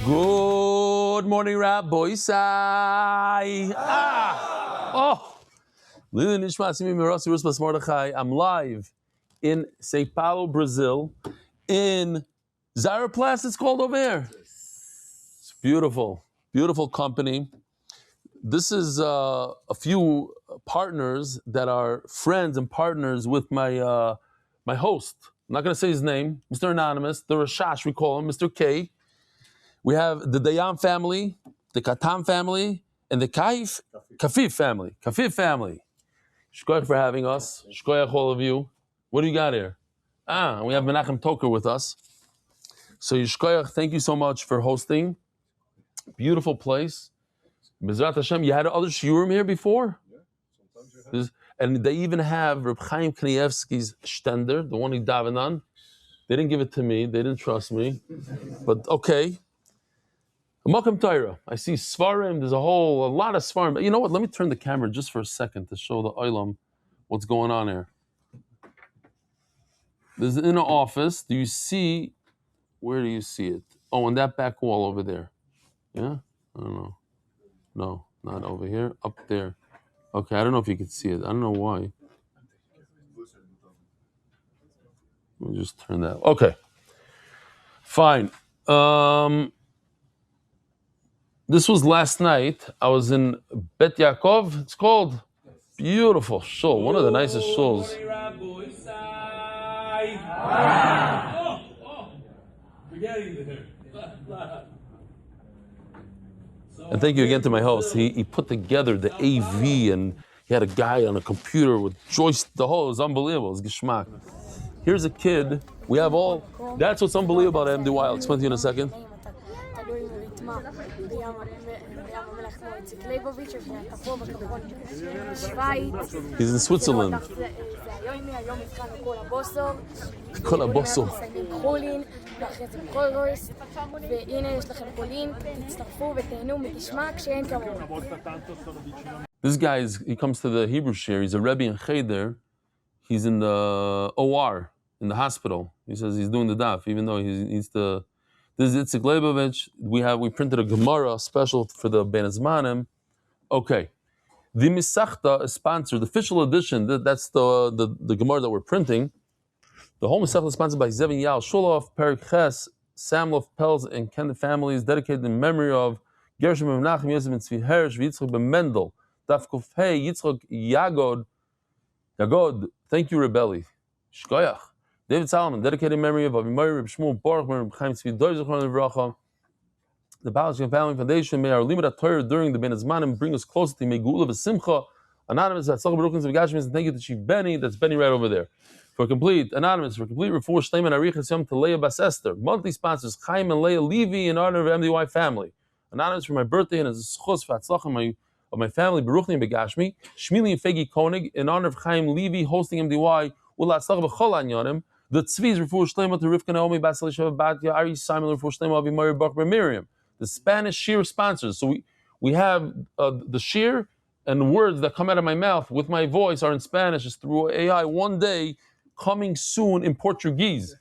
Good morning, Rabbi Isai. I'm live in Sao Paulo, Brazil, in Zaraplast, it's called over here. It's beautiful, beautiful company. This is a few partners that are friends and partners with my my host. I'm not going to say his name, Mr. Anonymous, the Rashash, we call him, Mr. K. We have the Dayan family, the Katam family, and the Kafif family. Kafif family. Shkoyach for having us. Shkoyach all of you. What do you got here? We have Menachem Toker with us. So Shkoyach, thank you so much for hosting. Beautiful place. Bezrat Hashem, you had other shiurim here before? Yeah. And they even have Reb Chaim Kanievsky's stender, the one he davened on. They didn't give it to me. They didn't trust me. But okay. Makam Torah. I see Svarim. There's a lot of Svarim. You know what? Let me turn the camera just for a second to show the Olam what's going on here. There's an inner office. Do you see? Where do you see it? Oh, on that back wall over there. Yeah? I don't know. No, not over here. Up there. Okay, I don't know if you can see it. I don't know why. Let me just turn that. Okay. Fine. This was last night. I was in Bet Yaakov. It's called. Beautiful shul. One of the nicest shuls. And thank you again to my host. He put together the AV, and he had a guy on a computer with joist. The whole, it was unbelievable. It was geschmack. Here's a kid. We have all. That's what's unbelievable about MDY. I'll explain to you in a second. He's in Switzerland. This guy he comes to the Hebrew share. He's a Rebbe in Cheder. He's in the OR, in the hospital. He says he's doing the daf, even though he's the. This is Itzik Leibovich. We printed a Gemara special for the Ben Azmanim. Okay. The Misachta is sponsored, the official edition, that's the Gemara that we're printing. The whole Misachta is sponsored by Zevin Yal, Shulov, Perik Ches, Samlof, Pels, and Ken families, dedicated in memory of Gershom Menachem, Yosef and Tzvi Hersh, Yitzchak ben Mendel, Daf Kuf Hey, Yitzchak Yagod, thank you, Rebelli. Shkoyach. David Solomon, dedicated in memory of Avimari, Reb Shmuel, Baruch, Reb Chaim Tzvi Doi, Zechron Livracha. The Belgium Family Foundation, may our limit Torah during the Ben Azmanim bring us closer to Megula V'Simcha. Anonymous, and thank you to Chief Benny. That's Benny right over there. For complete refuah Shleim and Arichas Yom to Leah Bas Esther. Monthly sponsors Chaim and Leah Levy in honor of MDY family. Anonymous for my birthday and as a schus v'atzlacha of my family Baruchni and Begashmi. Shmili and Fegi Koenig in honor of Chaim Levy hosting MDY. Ulatzlacha v'chol anyonim. The Tzvi's refuah Shleim to Rivka Naomi Bas Elisha Batya Ari Simon refuah Shleim Avi Mari Baruch Miriam. The Spanish shir sponsors. So we have the shir and words that come out of my mouth with my voice are in Spanish. It's through AI. One day, coming soon in Portuguese.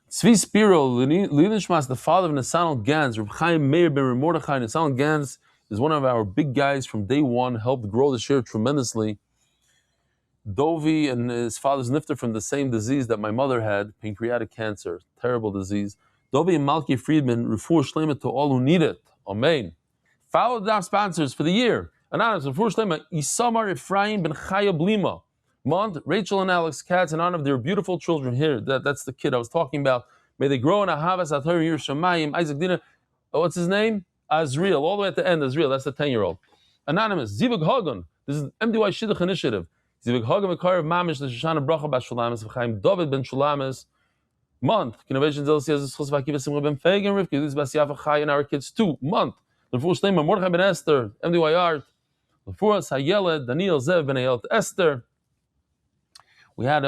Tzvi Spiro, Lilishmas, the father of Nasanal Gans, Reb Chaim Meir ben Mordechai. Nasanal Gans is one of our big guys from day one, helped grow the shir tremendously. Dovi and his father's nifter from the same disease that my mother had, pancreatic cancer, terrible disease. Dovi and Malki Friedman, refuah shlema to all who need it. Amen. Follow the sponsors for the year. Anonymous, refuah shlema, Isamar Ephraim ben Chaya Blima. Mont, Rachel and Alex Katz, in honor of their beautiful children here. That's the kid I was talking about. May they grow in Ahavas Ator Yir Shamayim. Isaac Dina, what's his name? Azriel, all the way at the end, Azriel, that's the 10-year-old. Anonymous, Zivug Hagan, this is MDY Shidduch Initiative. Zivug Hagan, Mekar Mamish, the Shoshana Bracha Bas Shulamis, Chaim David ben Shulamis. Month. Innovation Zelsi as a Chosva Kiva Simcha ben Fegen Rivki. This is Basiafa Chai and our kids too. Month. The full Shlema Mordechai ben Esther. MDY Art. The Furas Hayela Daniel Zev ben Ayel Esther. We had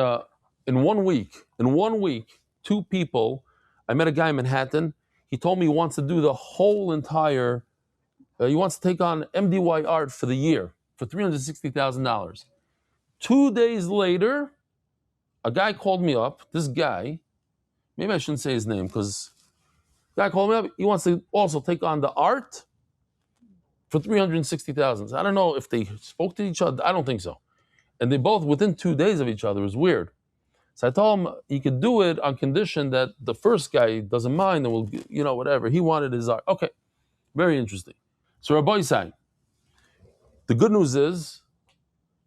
in one week, 2 people. I met a guy in Manhattan. He told me he wants to do the whole entire. He wants to take on MDY Art for the year for $360,000. 2 days later, a guy called me up. This guy, maybe I shouldn't say his name because the guy called me up. He wants to also take on the art for 360,000. I don't know if they spoke to each other. I don't think so. And they both within 2 days of each other. It was weird. So I told him he could do it on condition that the first guy doesn't mind and will, whatever. He wanted his art. Okay, very interesting. So Rabbi Isai, the good news is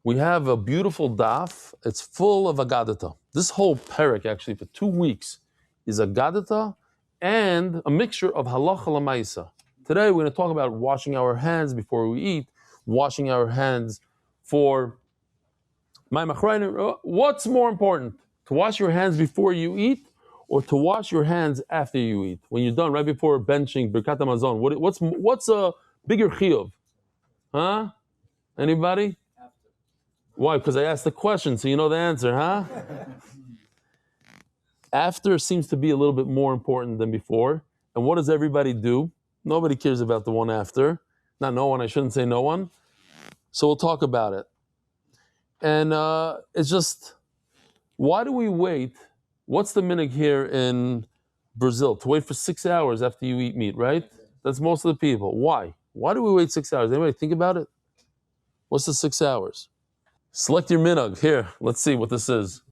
we have a beautiful daf. It's full of agadata. This whole parak actually for 2 weeks is agadata and a mixture of halacha lamaisa. Today we're going to talk about washing our hands before we eat, washing our hands for my machrayim. What's more important, to wash your hands before you eat or to wash your hands after you eat? When you're done, right before benching Birkat Hamazon, what's a bigger chiyuv? Huh? Anybody? Why? Because I asked the question, so you know the answer, huh? After seems to be a little bit more important than before. And what does everybody do? Nobody cares about the one after. Not no one, I shouldn't say no one. So we'll talk about it. And it's just, why do we wait? What's the minhag here in Brazil? To wait for 6 hours after you eat meat, right? That's most of the people. Why? Why do we wait 6 hours? Anybody think about it? What's the 6 hours? Select your minhag. Here, let's see what this is.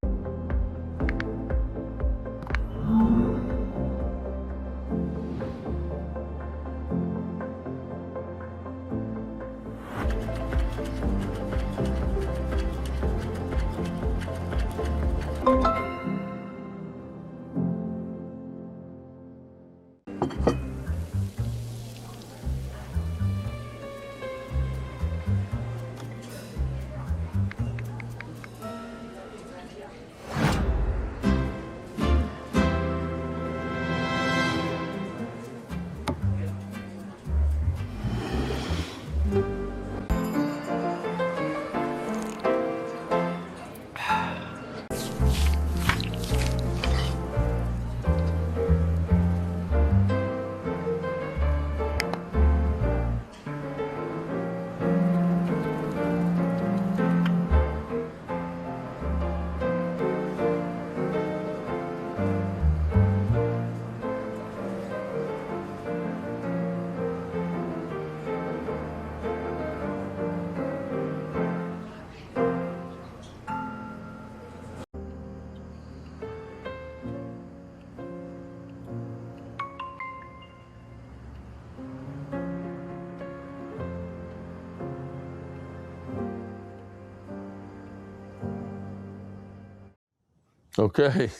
Okay,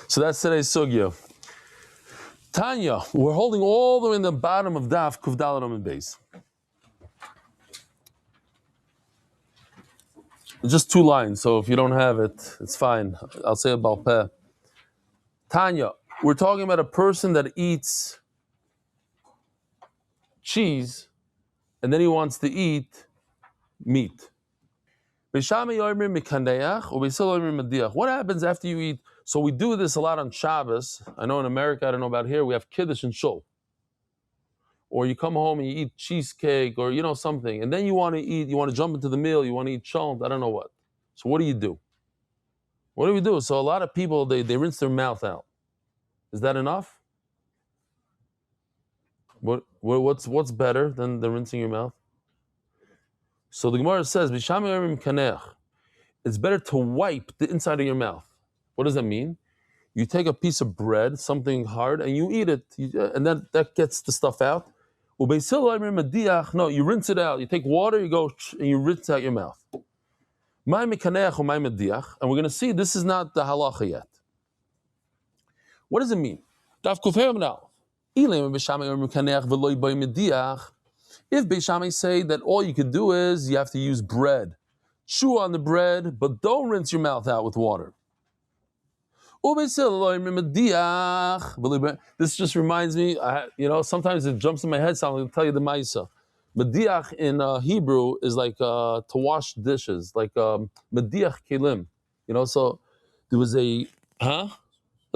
so that's today's sugya. Tanya, we're holding all the way in the bottom of Daf Kuf Daled Amud Beis. Just 2 lines, so if you don't have it, it's fine. I'll say it Baal Peh. Tanya, we're talking about a person that eats cheese and then he wants to eat meat. What happens after you eat? So we do this a lot on Shabbos. I know in America, I don't know about here, we have Kiddush and Shul. Or you come home and you eat cheesecake or something, and then you want to eat, you want to jump into the meal, you want to eat Chullin, I don't know what. So what do you do? What do we do? So a lot of people, they rinse their mouth out. Is that enough? What's better than the rinsing your mouth? So the Gemara says, it's better to wipe the inside of your mouth. What does that mean? You take a piece of bread, something hard, and you eat it, and that gets the stuff out. No, you rinse it out. You take water, you go, and you rinse out your mouth. And we're going to see this is not the halacha yet. What does it mean? If Beis Shammai say that all you could do is you have to use bread, chew on the bread, but don't rinse your mouth out with water. This just reminds me, sometimes it jumps in my head, so I'm going to tell you the Maisa. Mediach in Hebrew is like to wash dishes, like mediach kelim. So there was a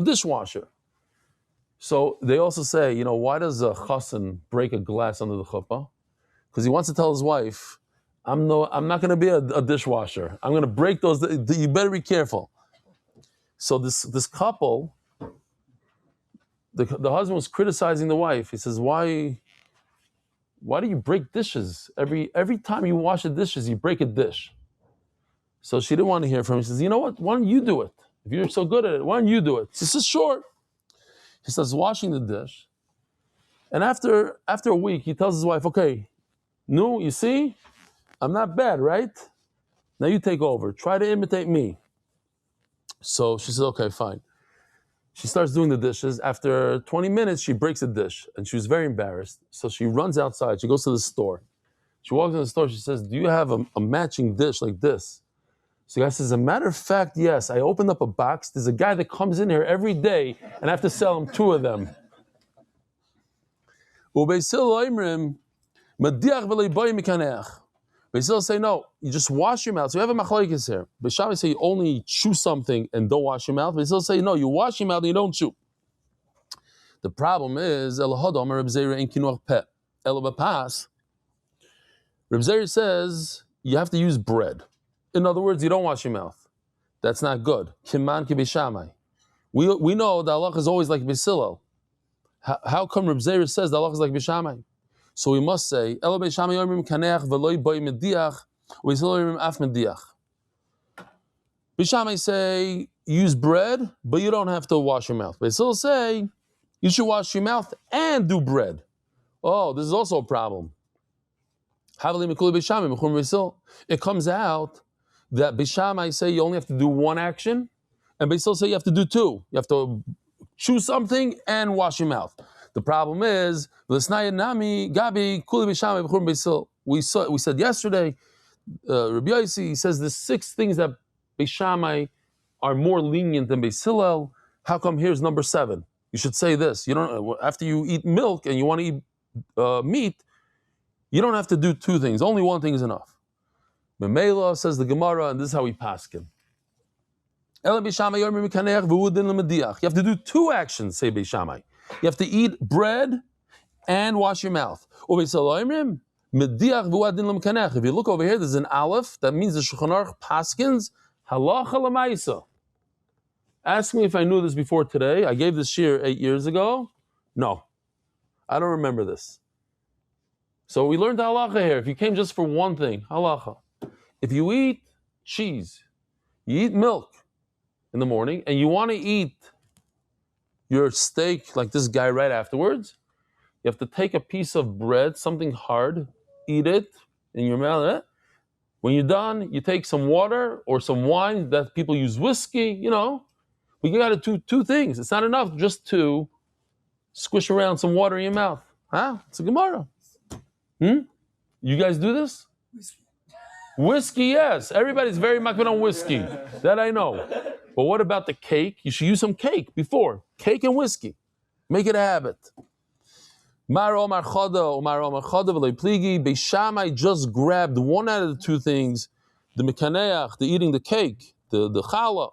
dishwasher. So they also say, why does a chassan break a glass under the chuppah? Because he wants to tell his wife, I'm not going to be a dishwasher. I'm going to break those. You better be careful. So this couple, the husband was criticizing the wife. He says, why do you break dishes? Every time you wash the dishes, you break a dish. So she didn't want to hear from him. She says, you know what? Why don't you do it? If you're so good at it, why don't you do it? She says, sure. He starts washing the dish. And after a week, he tells his wife, okay, no, you see, I'm not bad, right? Now you take over. Try to imitate me. So she says, okay, fine. She starts doing the dishes. After 20 minutes, she breaks a dish. And she was very embarrassed. So she runs outside. She goes to the store. She walks in the store. She says, do you have a matching dish like this? So the guy says, as a matter of fact, yes. I opened up a box. There's a guy that comes in here every day, and I have to sell him 2 of them. Beisil say, no, you just wash your mouth. So we have a machlokes here. Beishamai say you only chew something and don't wash your mouth. Beisil say, no, you wash your mouth and you don't chew. The problem is, Reb Zeir says, you have to use bread. In other words, you don't wash your mouth. That's not good. Kiman ki Beishamai. We know the halach is always like Beisil. How come Reb Zeir says the halach is like Beishamai? So we must say, Elo Beishamai yomrim kaneach v'loi boi mediach v'yislo yomrim af mediach. Beishamai say, use bread, but you don't have to wash your mouth. Beisil say, you should wash your mouth and do bread. Oh, this is also a problem. It comes out that Beishamai say you only have to do one action, and Beisil say you have to do 2. You have to chew something and wash your mouth. The problem is, we said yesterday, Rabbi Yossi says the 6 things that Beishamai are more lenient than Beis Hillel. How come here's number 7? You should say this. You don't. After you eat milk and you want to eat meat, you don't have to do 2 things. Only 1 thing is enough. Memela says the Gemara, and this is how we paskin. You have to do 2 actions, say Beishamai. You have to eat bread and wash your mouth. If you look over here, there's an aleph. That means the Shulchan Aruch paskins halacha l'maisa. Ask me if I knew this before today. I gave this shir 8 years ago. No, I don't remember this. So we learned halacha here. If you came just for 1 thing, halacha. If you eat cheese, you eat milk in the morning, and you want to eat your steak like this guy right afterwards, you have to take a piece of bread, something hard, eat it in your mouth. When you're done, you take some water or some wine. That people use whiskey, We got to do 2 things. It's not enough just to squish around some water in your mouth. Huh? It's a Gemara. You guys do this? Whiskey, yes. Everybody's very makbid on whiskey. That I know. But what about the cake? You should use some cake before. Cake and whiskey. Make it a habit. Beishamai just grabbed 1 out of the 2 things, the mekaneach, the eating the cake, the challah.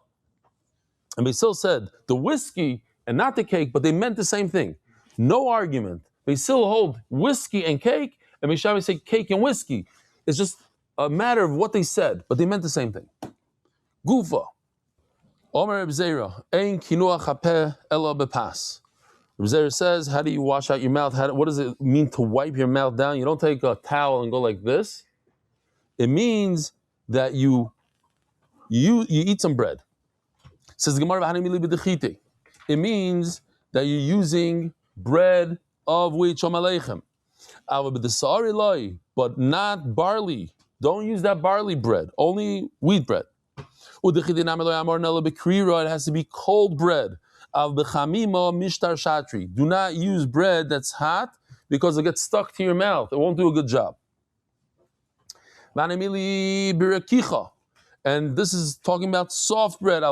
And Beisil said the whiskey and not the cake, but they meant the same thing. No argument. Beisil hold whiskey and cake, and Beishamai say cake and whiskey. It's just a matter of what they said, but they meant the same thing. Gufa. Omer Reb Zeira, ein kinuach hapeh ela bepas. Reb Zeira says, how do you wash out your mouth? What does it mean to wipe your mouth down? You don't take a towel and go like this. It means that you eat some bread. Says the Gemara, it means that you're using bread of wheat shomalechem. But not barley. Don't use that barley bread, only wheat bread. It has to be cold bread. Do not use bread that's hot because it gets stuck to your mouth. It won't do a good job. And this is talking about soft bread.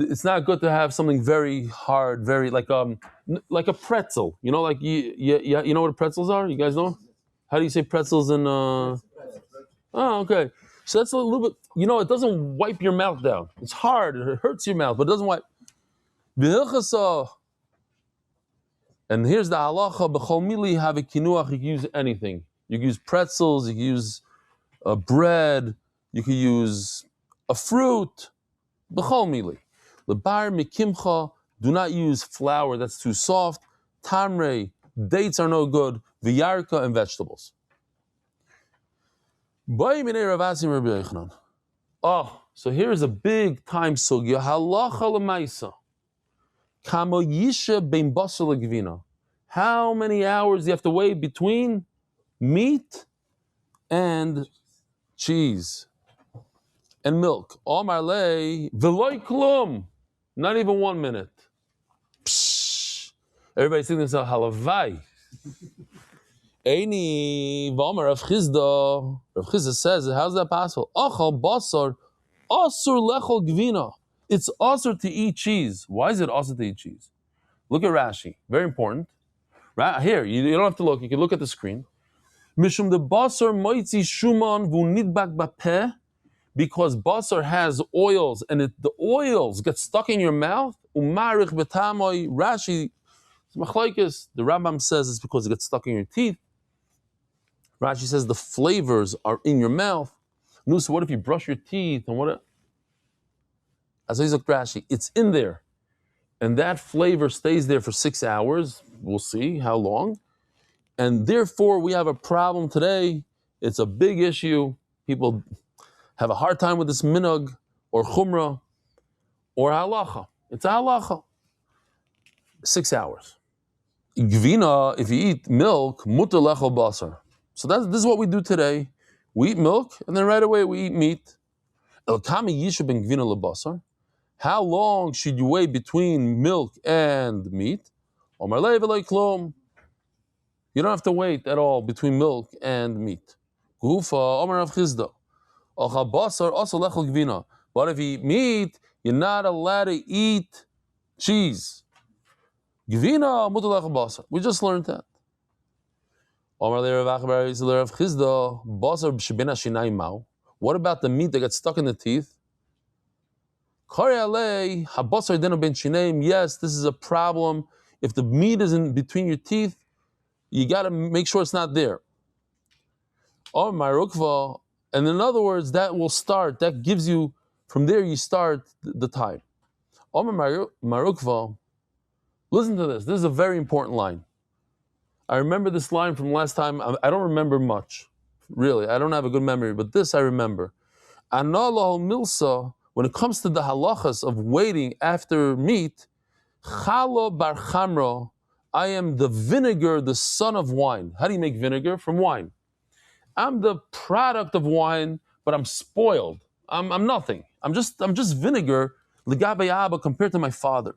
It's not good to have something very hard, very like a pretzel. You know what pretzels are? You guys know? How do you say pretzels in? Oh, okay. So that's a little bit. It doesn't wipe your mouth down. It's hard. It hurts your mouth, but it doesn't wipe. And here's the halacha: b'chol mili have a kinuach. You can use anything. You can use pretzels. You can use bread. You can use a fruit. B'chol mili. Lebar mikimcha, do not use flour that's too soft. Tamre, dates are no good. V'yarka, and vegetables. Oh, so here's a big time sugya. Halacha l'maisa. Kamo yisha bein basar legvina. How many hours do you have to wait between meat and cheese and milk? Omar lei v'loy klum. Not even 1 minute. Psh. Everybody's thinking themselves halavai. Eini v'omar Rav Chizda. Rav Chizda says, how's that possible? Achal basar asur lechol gvina. It's asur to eat cheese. Why is it asur to eat cheese? Look at Rashi. Very important. Here, you don't have to look. You can look at the screen. Mishum de basar moitzi shuman v'nidbak bapeh. Because basar has oils, and the oils get stuck in your mouth. Umarich betamoy. Rashi, machlokes. The Rambam says it's because it gets stuck in your teeth. Rashi says the flavors are in your mouth. No, so what if you brush your teeth and what? As I look Rashi, it's in there, and that flavor stays there for 6 hours. We'll see how long, and therefore we have a problem today. It's a big issue. People have a hard time with this minhag or chumrah or halacha. It's a halacha. 6 hours. Gvina, if you eat milk, mutar lechol basar. So this is what we do today. We eat milk, and then right away we eat meat. El kami yisha ben gvina lebasar. How long should you wait between milk and meat? Omar lei v'loi klum. You don't have to wait at all between milk and meat. Gufa, Omar Rav Chizda. Ochal basar also lechol gvina. But if you eat meat, you're not allowed to eat cheese. Gvina mutar lechol basar. We just learned that. What about the meat that gets stuck in the teeth? Yes, this is a problem. If the meat is in between your teeth, you got to make sure it's not there. And in other words, that will start, that gives you, from there you start the time. Listen to this. This is a very important line. I remember this line from last time. I don't remember much, really. I don't have a good memory, but this I remember. Analah milsa, when it comes to the halachas of waiting after meat, chala bar chamra, I am the vinegar, the son of wine. How do you make vinegar? From wine. I'm the product of wine, but I'm spoiled. I'm nothing. I'm just vinegar, ligabe abba, compared to my father.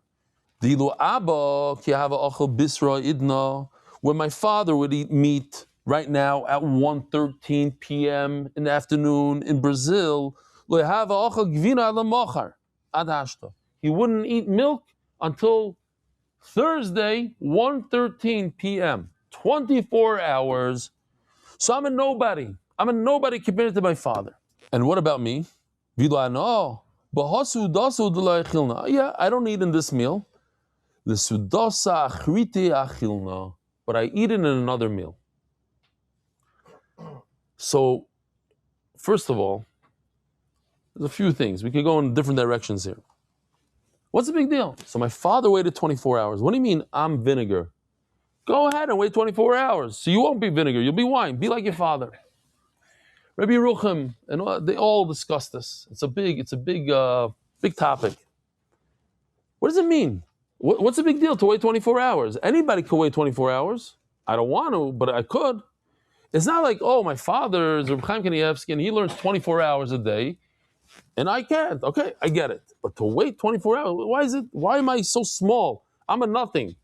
Dilu abba ki hava ochel bisra idna. When my father would eat meat right now at 1:13 p.m. in the afternoon in Brazil, he wouldn't eat milk until Thursday, 1:13 p.m. 24 hours. So I'm a nobody. I'm a nobody compared to my father. And what about me? Yeah, I don't eat in this meal. But I eat it in another meal. So, first of all, there's a few things. We could go in different directions here. What's the big deal? So my father waited 24 hours. What do you mean I'm vinegar? Go ahead and wait 24 hours. So you won't be vinegar, you'll be wine. Be like your father. Rabbi Rucham, and they all discuss this. It's a big topic. What does it mean? What's the big deal to wait 24 hours? Anybody could wait 24 hours. I don't want to, but I could. It's not like, oh, my father is Reb Chaim Kanievsky and he learns 24 hours a day, and I can't. Okay, I get it. But to wait 24 hours, why am I so small? I'm a nothing.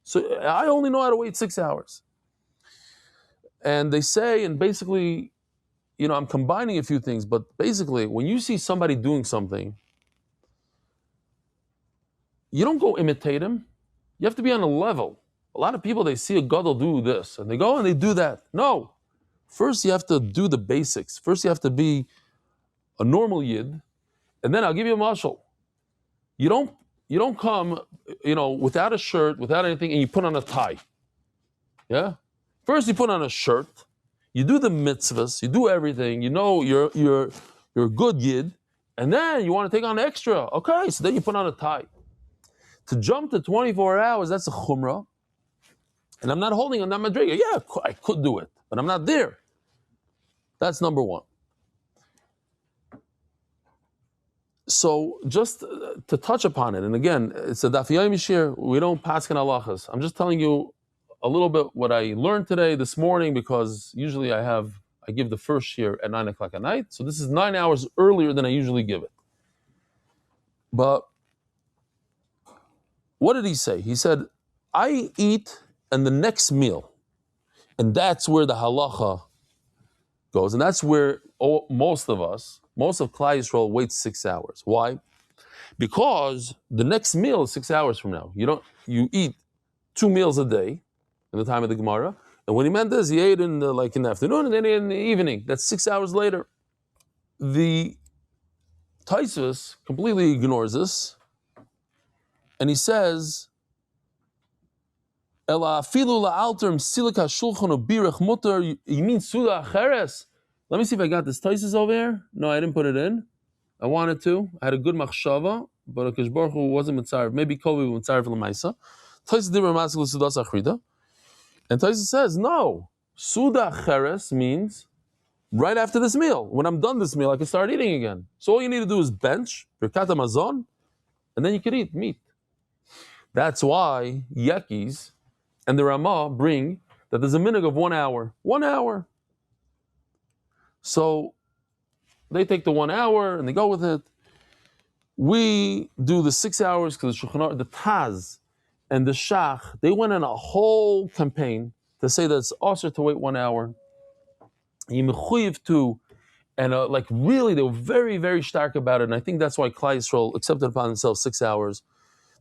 So I only know how to wait 6 hours. And they say, and basically, I'm combining a few things, but basically, when you see somebody doing something, you don't go imitate him. You have to be on a level. A lot of people, they see a gadol do this, and they go and they do that. No. First, you have to do the basics. First, you have to be a normal yid, and then I'll give you a mashal. You don't come, without a shirt, without anything, and you put on a tie. Yeah? First, you put on a shirt. You do the mitzvahs. You do everything. You're a good yid, and then you want to take on extra. Okay, so then you put on a tie. To jump to 24 hours, that's a chumrah. And I'm not holding on that madriga. Yeah, I could do it, but I'm not there. That's number one. So just to touch upon it, and again, it's a Daf Yomi shir. We don't paskin halachas. I'm just telling you a little bit what I learned today, this morning, because usually I give the first shir at 9 o'clock at night. So this is 9 hours earlier than I usually give it. But what did he say? He said, I eat and the next meal. And that's where the halacha goes. And that's where most of Klal Yisrael waits 6 hours. Why? Because the next meal is 6 hours from now. You eat 2 meals a day in the time of the Gemara. And when he meant this, he ate in the afternoon and then in the evening. That's 6 hours later. The Taisus completely ignores this. And he says, Ela afilu la'alter silika shulchan ubirach mutter. You mean suda acheres? Let me see if I got this Taisus over here. No, I didn't put it in. I wanted to. I had a good machshava, but Akash Baruch Hu wasn't mitzaref. Maybe Kovi was mitzaref l'maisa. Taisus dibra maskil sudas achrida. And Taisus says, no. Suda acheres means right after this meal. When I'm done this meal, I can start eating again. So all you need to do is bench, birkat hamazon, and then you can eat meat. That's why Yekis and the Ramah bring that there's a minhag of 1 hour. 1 hour. So they take the 1 hour and they go with it. We do the 6 hours because the Taz and the Shach, they went on a whole campaign to say that it's also to wait 1 hour. You mechuyev to, and really they were very, very stark about it. And I think that's why Klal Yisrael accepted upon themselves 6 hours.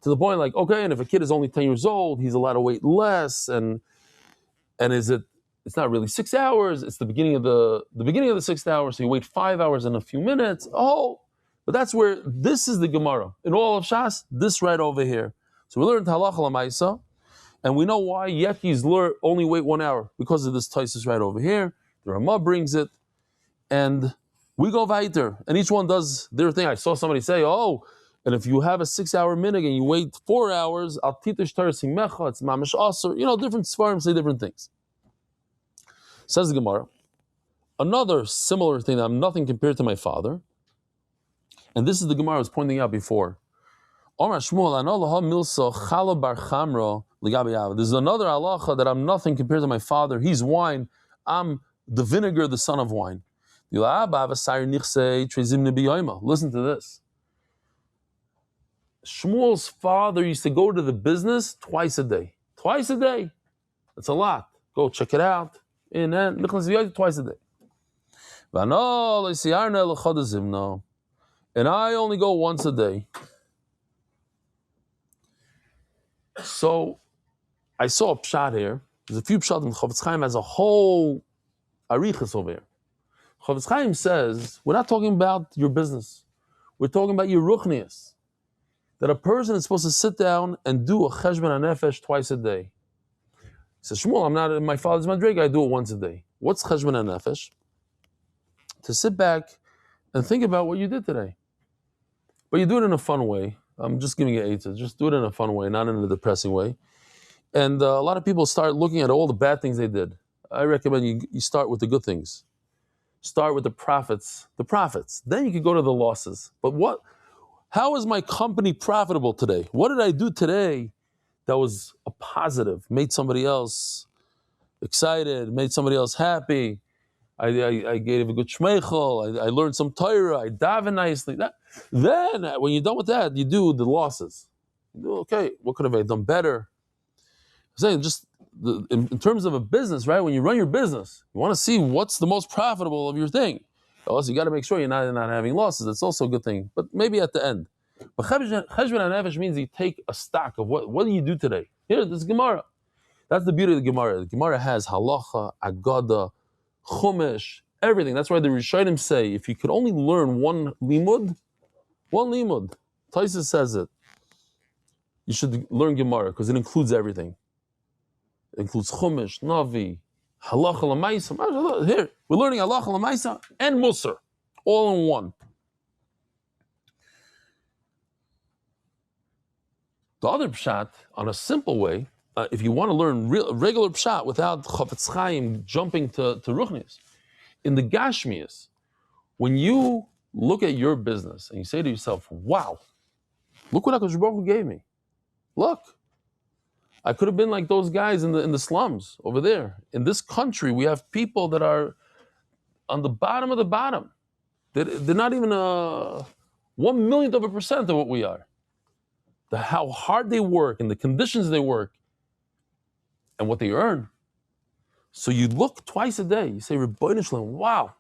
To the point, okay, and if a kid is only 10 years old, he's allowed to wait less, and it's not really 6 hours, it's the beginning of the 6th hour, so you wait 5 hours and a few minutes. Oh, but that's where this is the Gemara. In all of Shas, this right over here. So we learned halacha l'maisa, and we know why Yekis only wait 1 hour, because of this Taisus right over here. The Ramah brings it, and we go weiter, and each one does their thing. I saw somebody say, and if you have a 6 hour minhag and you wait 4 hours, al titish tarsim mecha, it's mamish aser. Different svarim say different things. Says the Gemara, another similar thing that I'm nothing compared to my father, and this is the Gemara I was pointing out before. There's another halacha that I'm nothing compared to my father. He's wine. I'm the vinegar, the son of wine. Listen to this. Shmuel's father used to go to the business twice a day. Twice a day. That's a lot. Go check it out. And then twice a day. And I only go once a day. So I saw a pshat here. There's a few pshat, and Chofetz Chaim has a whole arichas over here. Chofetz Chaim says, we're not talking about your business. We're talking about your ruchnius. That a person is supposed to sit down and do a cheshbon hanefesh twice a day. He says, Shmuel, I'm not in my father's madriga, I do it once a day. What's cheshbon hanefesh? To sit back and think about what you did today. But you do it in a fun way. I'm just giving you eitzah. Just do it in a fun way, not in a depressing way. And a lot of people start looking at all the bad things they did. I recommend you start with the good things. Start with the profits. Then you can go to the losses. But how is my company profitable today? What did I do today that was a positive, made somebody else excited, made somebody else happy? I gave a good shmeichel, I learned some Torah, I daven nicely. Then, when you're done with that, you do the losses. You do, okay, what could have I done better? I'm saying just in terms of a business, right? When you run your business, you want to see what's the most profitable of your thing. Also, you got to make sure you're not having losses. That's also a good thing. But maybe at the end. But cheshbon hanefesh means you take a stock of what do you do today? Here, this Gemara. That's the beauty of the Gemara. The Gemara has halacha, agada, chumash, everything. That's why the Rishonim say, if you could only learn one limud, Taisus says it, you should learn Gemara because it includes everything. It includes chumash, navi, halacha l'maisa. Here, we're learning halacha l'maisa and musar, all in one. The other pshat, on a simple way, if you want to learn regular pshat without Chafetz Chaim jumping to Ruchnius, in the Gashmias, when you look at your business and you say to yourself, wow, look what HaKadosh Baruch Hu gave me. Look, I could have been like those guys in the slums over there. In this country, we have people that are on the bottom of the bottom. They're not even 1/1,000,000% of what we are. How hard they work and the conditions they work and what they earn. So you look twice a day. You say, Rebbeinu Shalom, wow,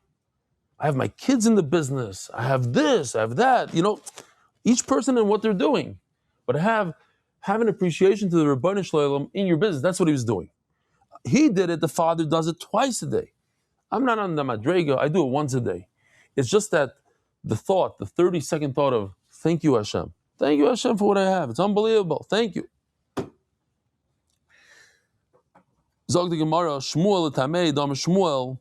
I have my kids in the business. I have this, I have that. Each person and what they're doing. But have an appreciation to the Rebbeinu Shalom in your business. That's what he was doing. He did it. The father does it twice a day. I'm not on the Madrega. I do it once a day. It's just that the 30-second thought of, thank you, Hashem. Thank you, Hashem, for what I have. It's unbelievable. Thank you. Zog the Gemara, Shmuel Tamei, Dam Shmuel,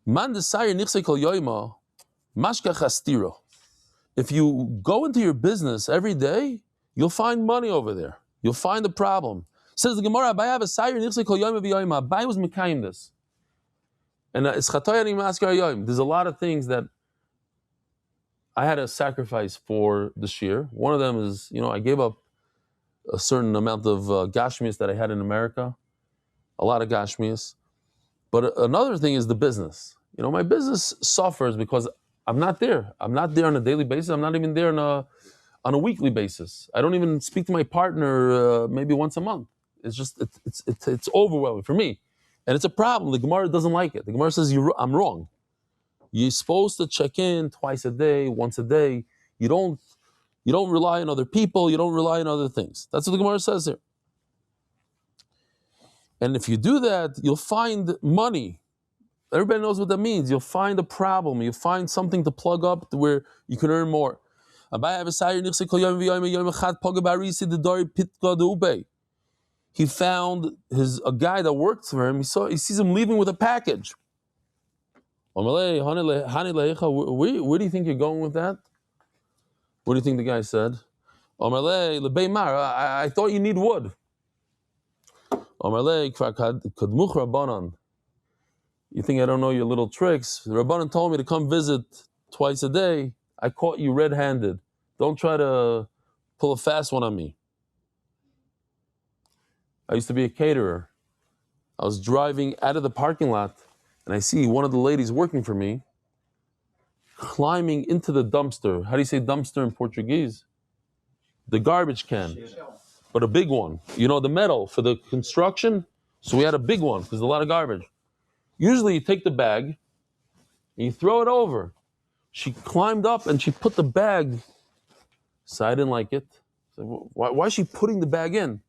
Man desire nichse kol yoima, mashka chastira. If you go into your business every day, you'll find money over there. You'll find a problem. Says the Gemara, Abai have a sayir nichse kol yoima v'yoima. Abai was mekayim this. And it's chatoyanim maskar yoim. There's a lot of things that I had to sacrifice for this year. One of them is, I gave up a certain amount of gashmias that I had in America, a lot of gashmias. But another thing is the business. My business suffers because I'm not there. I'm not there on a daily basis. I'm not even there on a weekly basis. I don't even speak to my partner maybe once a month. It's just, it's overwhelming for me. And it's a problem. The Gemara doesn't like it. The Gemara says, I'm wrong. You're supposed to check in twice a day, once a day. You don't rely on other people. You don't rely on other things. That's what the Gemara says here. And if you do that, you'll find money. Everybody knows what that means. You'll find a problem. You'll find something to plug up to where you can earn more. He found a guy that works for him. He sees him leaving with a package. Where do you think you're going with that? What do you think the guy said? I thought you need wood. You think I don't know your little tricks? The Rabbanan told me to come visit twice a day. I caught you red-handed. Don't try to pull a fast one on me. I used to be a caterer. I was driving out of the parking lot, and I see one of the ladies working for me climbing into the dumpster. How do you say dumpster in Portuguese? The garbage can, but a big one. The metal for the construction? So we had a big one, because there's a lot of garbage. Usually you take the bag, and you throw it over. She climbed up, and she put the bag, so I didn't like it. So why is she putting the bag in?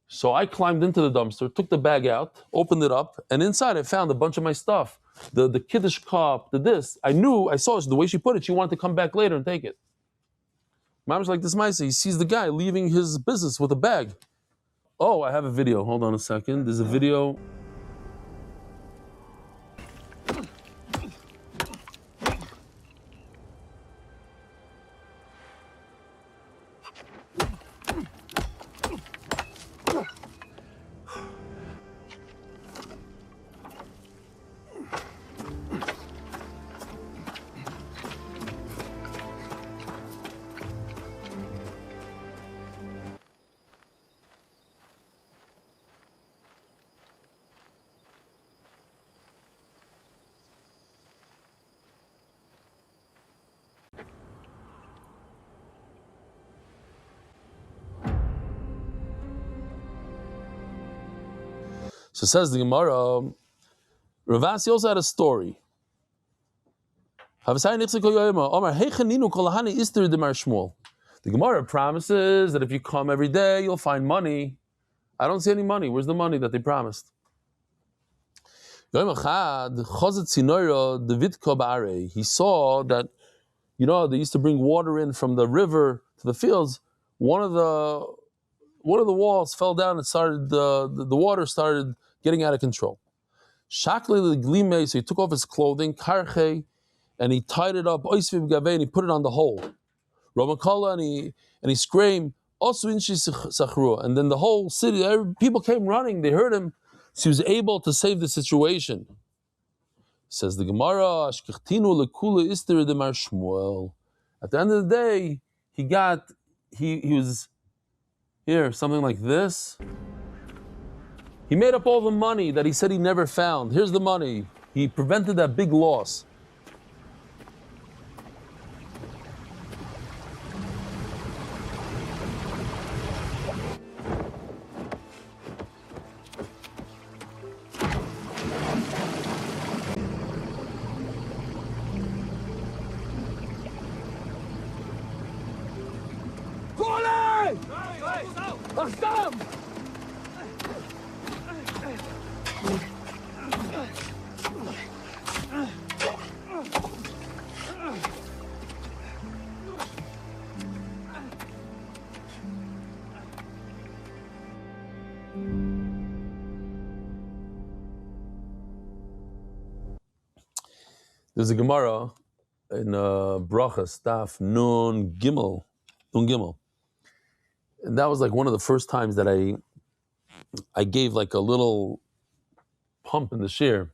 So I climbed into the dumpster, took the bag out, opened it up, and inside I found a bunch of my stuff. The Kiddush cup, this. I saw the way she put it, she wanted to come back later and take it. Mom's like this Maisa, he sees the guy leaving his business with a bag. Oh, I have a video. Hold on a second. There's a video. So says the Gemara, Ravasi also had a story. The Gemara promises that if you come every day, you'll find money. I don't see any money. Where's the money that they promised? He saw that, they used to bring water in from the river to the fields. One of the walls fell down and started the water started getting out of control. So he took off his clothing, and he tied it up, and he put it on the hole. Ramakala, and he screamed, also inshi sachrua. And then the whole city, people came running, they heard him. So he was able to save the situation. Says the Gemara, Ashkechtinu lekula ister demar Shmuel. At the end of the day, he was here, something like this. He made up all the money that he said he never found. Here's the money. He prevented that big loss. There's a Gemara in Brachas, Daf Nun Gimel, and that was like one of the first times that I gave like a little pump in the shir.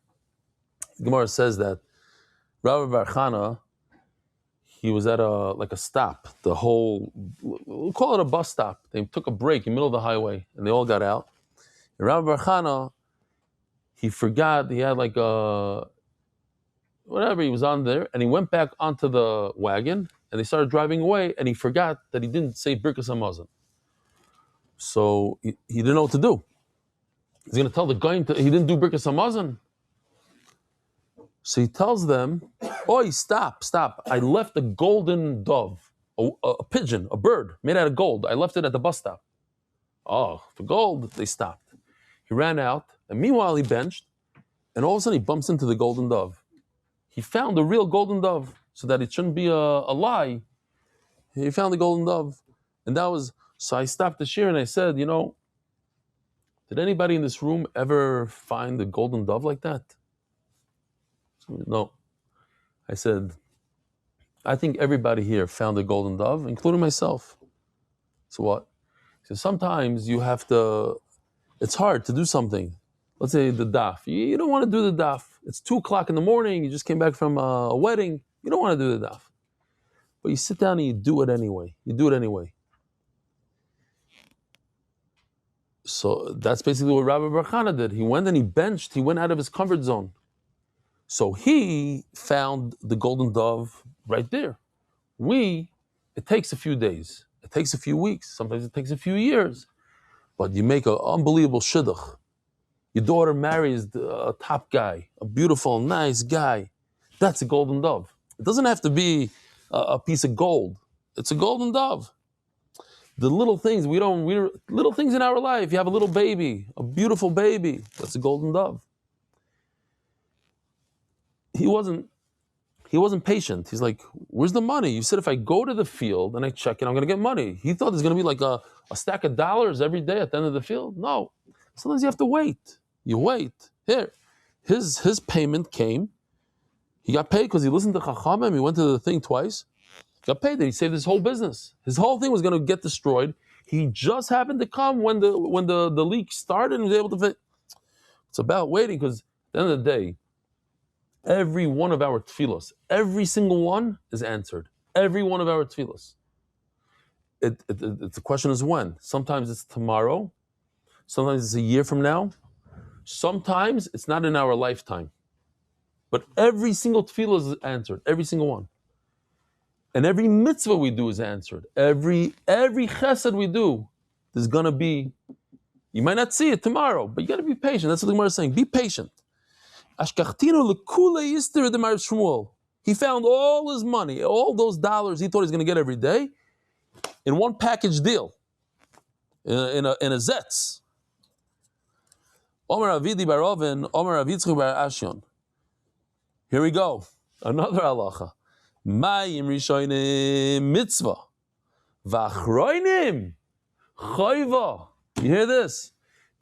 The Gemara says that Rabbi Bar Chana, he was at a stop, we'll call it a bus stop. They took a break in the middle of the highway, and they all got out. And Rabbi Bar Chana, he forgot, he had like whatever, he was on there, and he went back onto the wagon, and they started driving away, and he forgot that he didn't say Birkas Hamazon. So he didn't know what to do. He's going to tell the guy he didn't do Birkas Hamazon. So he tells them, "Oi, stop! I left a golden dove, a pigeon, a bird made out of gold. I left it at the bus stop." Oh, the gold! They stopped. He ran out, and meanwhile he benched, and all of a sudden he bumps into the golden dove. He found a real golden dove, so that it shouldn't be a lie. He found the golden dove, and that was. So I stopped the shir and I said, did anybody in this room ever find a golden dove like that? No. I said, I think everybody here found a golden dove, including myself. So what? So sometimes you have to, it's hard to do something. Let's say the daf. You don't want to do the daf. It's 2:00 in the morning, you just came back from a wedding. You don't want to do the daf. But you sit down and you do it anyway. So that's basically what Rabbi Bar Chana did. He went and he benched, he went out of his comfort zone. So he found the golden dove right there. It takes a few days, it takes a few weeks, sometimes it takes a few years, but you make an unbelievable shidduch. Your daughter marries a top guy, a beautiful, nice guy. That's a golden dove. It doesn't have to be a piece of gold. It's a golden dove. The little things, little things in our life. You have a little baby, a beautiful baby. That's a golden dove. He wasn't patient. He's like, where's the money? You said if I go to the field and I check it, I'm going to get money. He thought there's going to be like a stack of dollars every day at the end of the field. No. Sometimes you have to wait. You wait. Here, his payment came. He got paid because he listened to Chachamim. He went to the thing twice. Got paid. He saved his whole business. His whole thing was going to get destroyed. He just happened to come when the leak started and was able to fit. It's about waiting, because at the end of the day, every one of our tefillos, every single one is answered. Every one of our tefillos. The question is when. Sometimes it's tomorrow. Sometimes it's a year from now. Sometimes it's not in our lifetime. But every single tefillah is answered. Every single one. And every mitzvah we do is answered. Every chesed we do, there's going to be, you might not see it tomorrow, but you got to be patient. That's what the Gemara is saying. Be patient. He found all his money, all those dollars he thought he was going to get every day, in one package deal, in a zetz. Omer Avidi bar Oven, Omer Avitzchu bar Ashyon. Here we go. Another halacha. Mayim rishonim mitzvah, v'achroinim chayva. You hear this?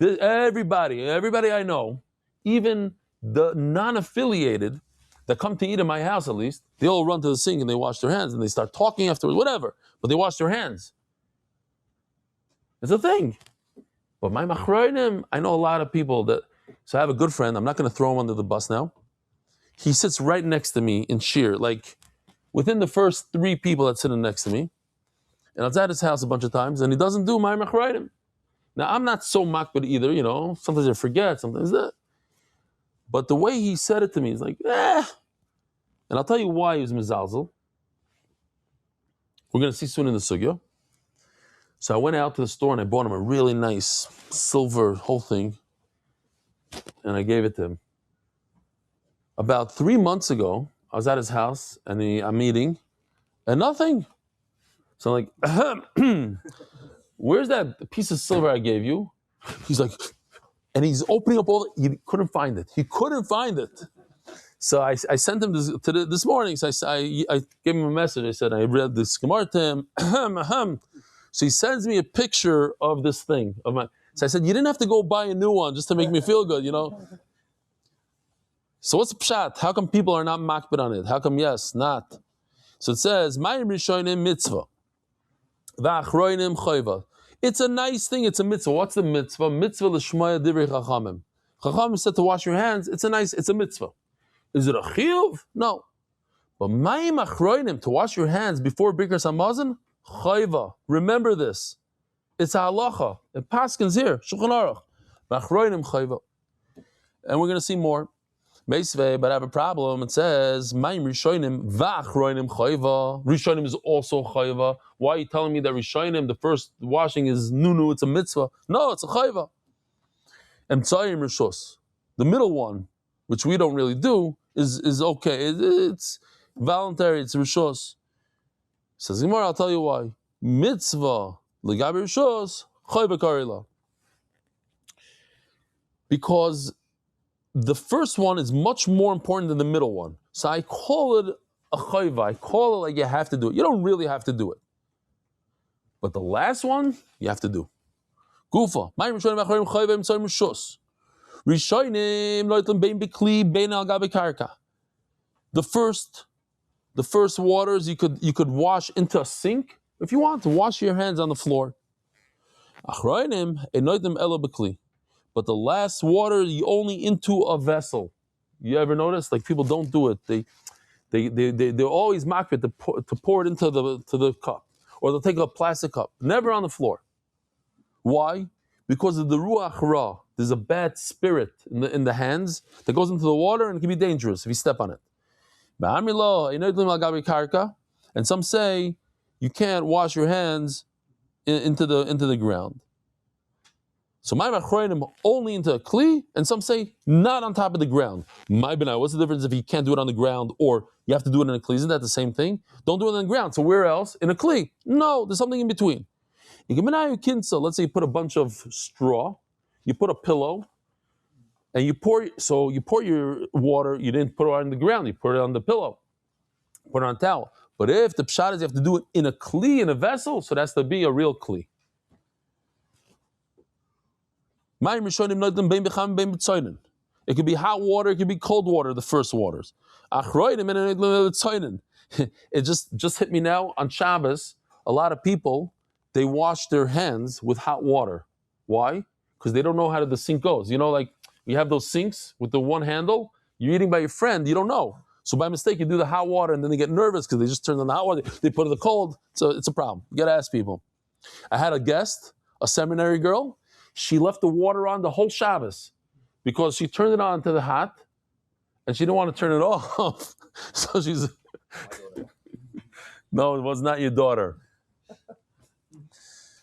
Everybody I know, even the non-affiliated, that come to eat in my house at least, they all run to the sink and they wash their hands and they start talking afterwards, whatever. But they wash their hands. It's a thing. But my machroinim, I know a lot of people that, so I have a good friend, I'm not going to throw him under the bus now. He sits right next to me in Shir, like within the first 3 people that sitting next to me. And I was at his house a bunch of times and he doesn't do my machroinim. Now I'm not so makbid either, sometimes I forget, sometimes that. But the way he said it to me is like, And I'll tell you why he was mizalzel. We're going to see soon in the sugya. So I went out to the store and I bought him a really nice silver whole thing. And I gave it to him. About 3 months ago, I was at his house and I'm eating and nothing. So I'm like, where's that piece of silver I gave you? He's like, and he's opening up he couldn't find it. He couldn't find it. So I sent him this morning. So I gave him a message. I said, I read this Gemara to him. So he sends me a picture of this thing. So I said, you didn't have to go buy a new one just to make me feel good, So what's the pshat? How come people are not makbid on it? How come yes, not? So it says, Mayim Rishonim mitzvah. V'achroinim choiva. It's a nice thing, it's a mitzvah. What's the mitzvah? Mitzvah l'shmaya divrei chachamim. Chachamim said to wash your hands, it's a mitzvah. Is it a chiyuv? No. But mayim achroinim, to wash your hands before Birkas Hamazon, chayva. Remember this. It's a halacha. It paskins here. Shulchan Aruch. Achroinim chayva. And we're going to see more. Meisvei, but I have a problem. It says, mayim rishonim v'achroinim chayva. Rishonim is also chayva. Why are you telling me that rishonim, the first washing is nunu, it's a mitzvah? No, it's a chayva. Emtzayim rishos. The middle one, which we don't really do, is okay. It's voluntary, it's rishos. Says Gemara, I'll tell you why. Mitzvah, legabi rishos, chayva karila. Because the first one is much more important than the middle one. So I call it a chayva. I call it like you have to do it. You don't really have to do it. But the last one, you have to do. Gufa. The first waters you could wash into a sink. If you want to wash your hands on the floor. But the last water, you only into a vessel. You ever notice? Like people don't do it. They're always makbid to pour it into the cup. Or they'll take a plastic cup. Never on the floor. Why? Because of the ruach ra. There's a bad spirit in the hands that goes into the water and it can be dangerous if you step on it. And some say you can't wash your hands into the ground. So my machroinim only into a kli, and some say not on top of the ground. My benai, what's the difference if you can't do it on the ground or you have to do it in a kli? Isn't that the same thing? Don't do it on the ground. So where else? In a kli? No, there's something in between. Let's say you put a bunch of straw, you put a pillow, and you pour your water. You didn't put it on the ground. You put it on the pillow, put it on a towel. But if the pshat is you have to do it in a kli, in a vessel, so that's to be a real kli. It could be hot water, it could be cold water, the first waters. It just hit me now on Shabbos. A lot of people, they wash their hands with hot water. Why? Because they don't know how the sink goes. Like you have those sinks with the one handle, you're eating by your friend, you don't know. So by mistake, you do the hot water and then they get nervous because they just turn on the hot water, they put it in the cold. So it's a problem. You gotta ask people. I had a guest, a seminary girl. She left the water on the whole Shabbos because she turned it on to the hot and she didn't want to turn it off. So she's... No, it was not your daughter.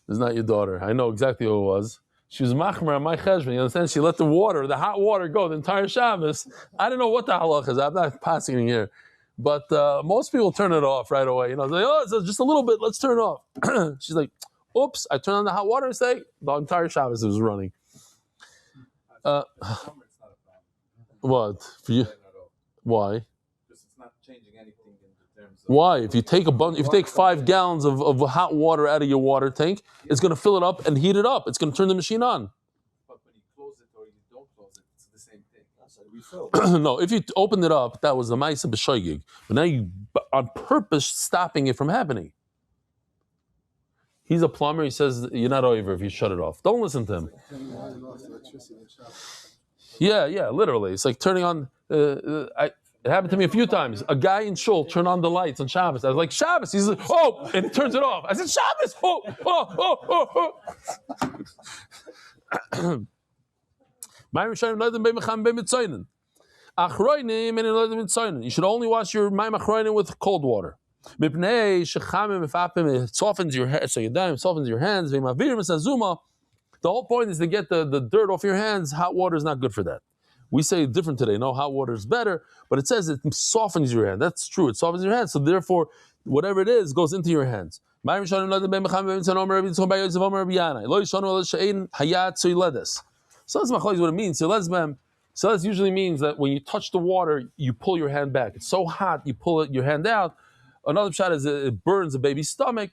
It's not your daughter. I know exactly who it was. She was machmer on my cheshbon. You understand? She let the hot water go the entire Shabbos. I don't know what the halach is. I'm not passing in here. But most people turn it off right away. It's just a little bit. Let's turn it off. She's like, oops, I turned on the hot water and say, the entire Shabbos it was running. What? For you? Why? Because it's not changing anything in terms of... Why? If you take 5 gallons of hot water out of your water tank, it's going to fill it up and heat it up. It's going to turn the machine on. But when you close it or you don't close it, it's the same thing. refill. No, if you opened it up, that was the ma'isa b'shoigig. But now you, on purpose, stopping it from happening. He's a plumber. He says you're not over if you shut it off. Don't listen to him. Yeah, literally. It's like turning on. It happened to me a few times. A guy in shul turned on the lights on Shabbos. I was like, Shabbos. He's like, oh, and he turns it off. I said, Shabbos. You should only wash your mayim achronim with cold water. It softens your hands. So your dime softens your hands. The whole point is to get the dirt off your hands. Hot water is not good for that. We say different today. No, hot water is better, but it says it softens your hand. That's true. It softens your hands. So therefore, whatever it is goes into your hands. So that's what it means. So that usually means that when you touch the water, you pull your hand back. It's so hot, you pull your hand out. Another shot is it burns a baby's stomach.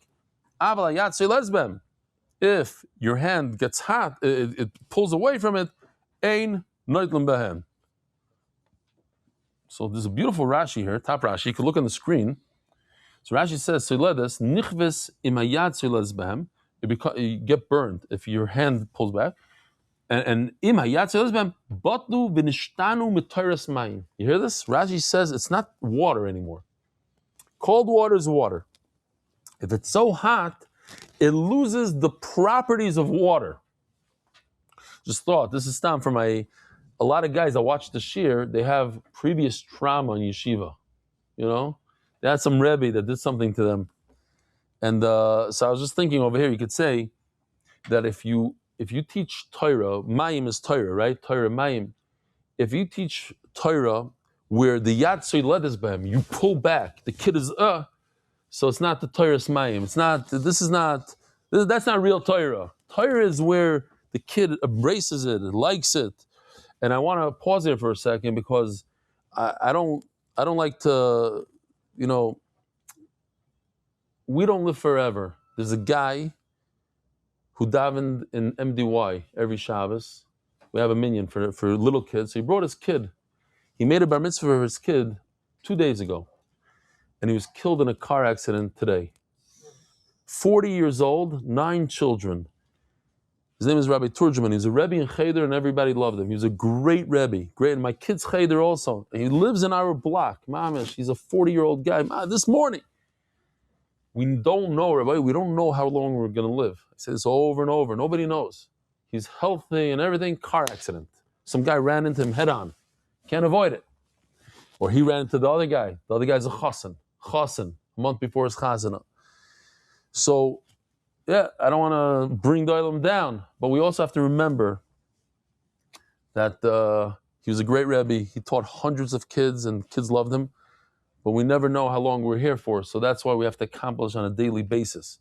If your hand gets hot, it pulls away from it. Ein noitlim behem. So there's a beautiful Rashi here, top Rashi. You can look on the screen. So Rashi says, "Soiledes nichves imayad soiledes behem." You get burned if your hand pulls back. And imayad soiledes behem batlu v'nishtanu mitoras mayim. You hear this? Rashi says it's not water anymore. Cold water is water. If it's so hot, it loses the properties of water. Just thought, this is time for a lot of guys that watch the shir, they have previous trauma in yeshiva. You know? They had some rebbe that did something to them. And so I was just thinking over here, you could say that if you teach Torah, mayim is Torah, right? Torah, mayim. If you teach Torah where the yad soiledes behem, you pull back, the kid is so it's not the Torah's mayim. It's not. That's not real Torah. Torah is where the kid embraces it, likes it. And I want to pause here for a second because I don't like to, we don't live forever. There's a guy who davened in MDY every Shabbos. We have a minyan for little kids. So he brought his kid. He made a bar mitzvah for his kid 2 days ago. And he was killed in a car accident today. 40 years old, 9 children. His name is Rabbi Turgeman. He's a Rebbe in Cheder and everybody loved him. He was a great Rebbe. Great. And my kid's Cheder also. And he lives in our block. Mamish, he's a 40-year-old guy. This morning. We don't know, Rabbi. We don't know how long we're going to live. I say this over and over. Nobody knows. He's healthy and everything. Car accident. Some guy ran into him head on. Can't avoid it. Or he ran into the other guy. The other guy's a chassan. A month before his chazana. So, yeah, I don't want to bring the Olam down, but we also have to remember that he was a great Rebbe. He taught hundreds of kids, and kids loved him. But we never know how long we're here for, so that's why we have to accomplish on a daily basis.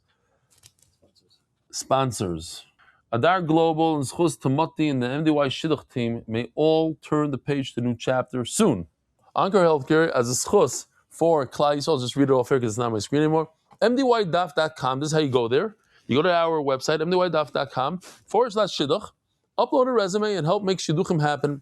Sponsors. Adar Global and Schus Tamati and the MDY Shidduch team may all turn the page to a new chapter soon. Anchor Healthcare as a Schus for Klal Yisrael. I'll just read it off here because it's not on my screen anymore. MDYDaf.com. This is how you go there. You go to our website, mdydaf.com/shidduch, upload a resume and help make shidduchim happen.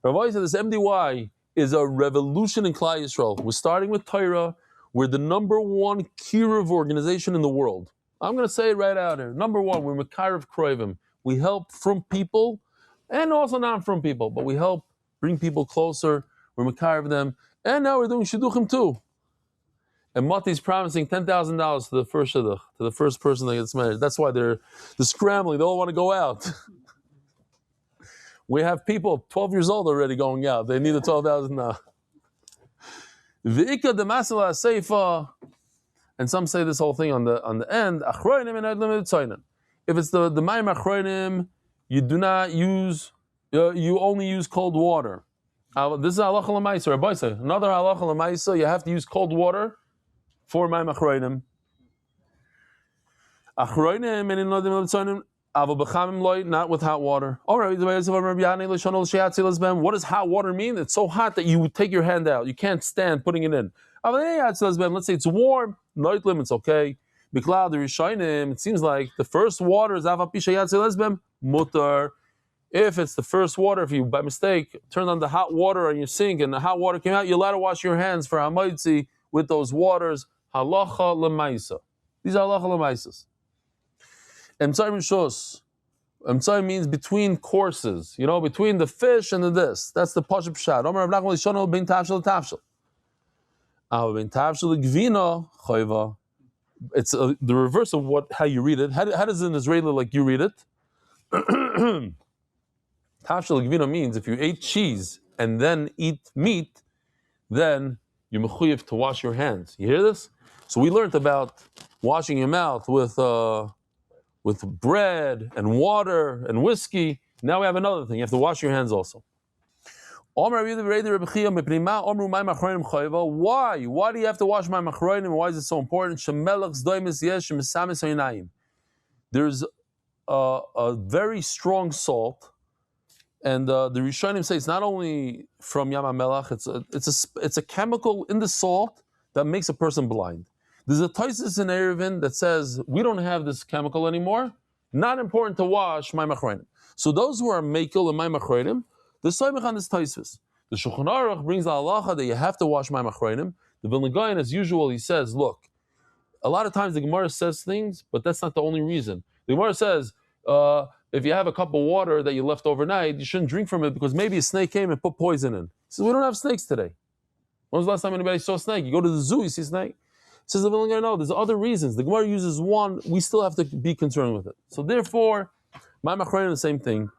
Rabbi said this MDY is a revolution in Klal Yisrael. We're starting with Torah. We're the #1 kiruv organization in the world. I'm going to say it right out here. #1, we're Mekarev Kroivim. We help from people and also non-from people, but we help bring people closer. We're Mekarev them. And now we're doing shidduchim too. And Mati's promising $10,000 to the first shidduch, to the first person that gets married. That's why they're scrambling. They all want to go out. We have people 12 years old already going out. They need the $12,000 now. V'ika demasela seifa, and some say this whole thing on the end. Achroinim and adlim tzaynin. If it's the mayim achroinim, you do not use. You only use cold water. This is halacha l'maisa. Rabbi say another halacha l'maisa. You have to use cold water for mayim achroinim. Achroinim and adlim tzaynin. Not with hot water. All right. What does hot water mean? It's so hot that you would take your hand out. You can't stand putting it in. Let's say it's warm. It's okay. It seems like the first water is mutar. If it's the first water, if you by mistake turned on the hot water on your sink and the hot water came out, you're allowed to wash your hands for hamaitzi with those waters. Halacha lemaisa. These are halacha lemaisas. Emtzai rishos. Emtzai means between courses. Between the fish and the this. That's the pashup pshat. Omer Rav Nachman lishono ben tavshel tavshel. Ben tavshel gvina chayva. It's the reverse of how you read it. How does an Israeli like you read it? Tavshel gvina means if you ate cheese and then eat meat, then you're mechuyev to wash your hands. You hear this? So we learned about washing your mouth with bread and water and whiskey. Now we have another thing. You have to wash your hands also. Why? Why do you have to wash my machronim? Why is it so important? There's a very strong salt, and the Rishonim say it's not only from Yam HaMelach. It's a chemical in the salt that makes a person blind. There's a Taisis in Erevin that says we don't have this chemical anymore. Not important to wash my machronim. So those who are mekel and my machronim, the Soymech on this Taisis. The Shulchan Aruch brings the halacha that you have to wash my machronim. The Vilna Gaon, as usual, he says, look, a lot of times the Gemara says things, but that's not the only reason. The Gemara says, if you have a cup of water that you left overnight, you shouldn't drink from it because maybe a snake came and put poison in. He says, we don't have snakes today. When was the last time anybody saw a snake? You go to the zoo, you see a snake. Says the Vilna Gaon, no, there's other reasons. The Gemara uses one, we still have to be concerned with it. So therefore, my machronim, the same thing.